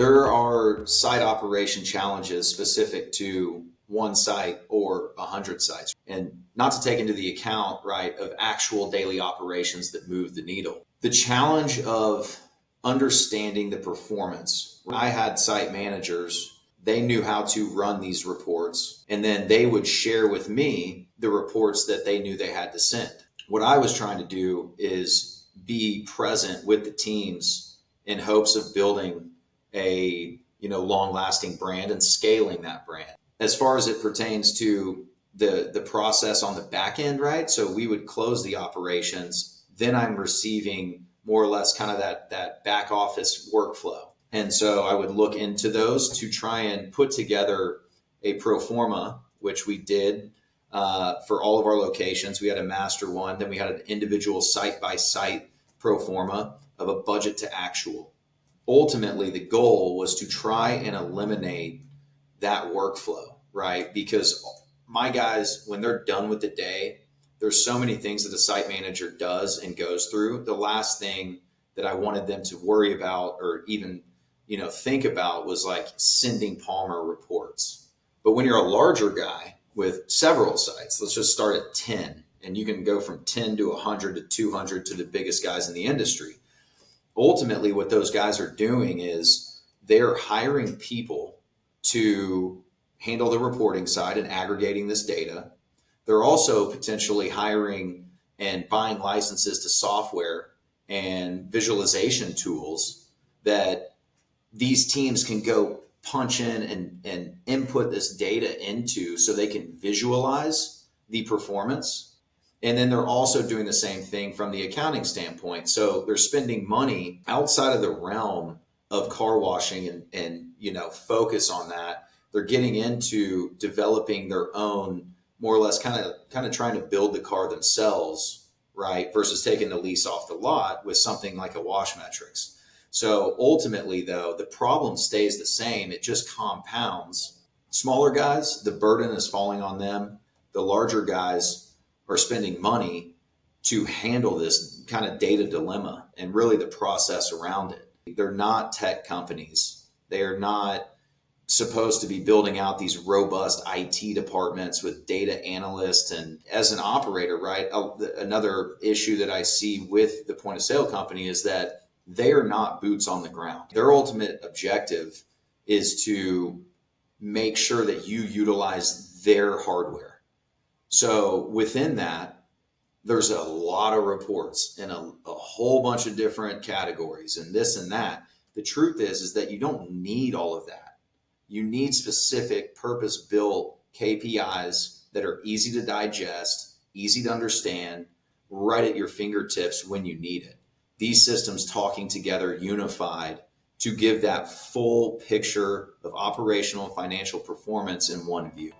There are site operation challenges specific to one site or 100 sites, and not to take into the account, right, of actual daily operations that move the needle. The challenge of understanding the performance. I had site managers, they knew how to run these reports, and then they would share with me the reports that they knew they had to send. What I was trying to do is be present with the teams in hopes of building a long-lasting brand and scaling that brand. As far as it pertains to the process on the back end, right? So we would close the operations, then I'm receiving more or less kind of that back office workflow. And so I would look into those to try and put together a pro forma, which we did for all of our locations. We had a master one, then we had an individual site by site pro forma of a budget to actual. Ultimately, the goal was to try and eliminate that workflow, right? Because my guys, when they're done with the day, there's so many things that a site manager does and goes through. The last thing that I wanted them to worry about or even, think about was like sending Palmer reports. But when you're a larger guy with several sites, let's just start at 10, and you can go from 10 to 100 to 200 to the biggest guys in the industry. Ultimately, what those guys are doing is they're hiring people to handle the reporting side and aggregating this data. They're also potentially hiring and buying licenses to software and visualization tools that these teams can go punch in and input this data into so they can visualize the performance. And then they're also doing the same thing from the accounting standpoint. So they're spending money outside of the realm of car washing and focus on that. They're getting into developing their own, more or less kind of trying to build the car themselves, right? Versus taking the lease off the lot with something like a WashMetrix. So ultimately, though, the problem stays the same. It just compounds. Smaller guys, the burden is falling on them. The larger guys are spending money to handle this kind of data dilemma and really the process around it. They're not tech companies. They are not supposed to be building out these robust IT departments with data analysts. And as an operator, right, another issue that I see with the point of sale company is that they are not boots on the ground. Their ultimate objective is to make sure that you utilize their hardware. So within that, there's a lot of reports in a whole bunch of different categories and this and that. The truth is that you don't need all of that. You need specific purpose-built KPIs that are easy to digest, easy to understand, right at your fingertips when you need it. These systems talking together, unified, to give that full picture of operational and financial performance in one view.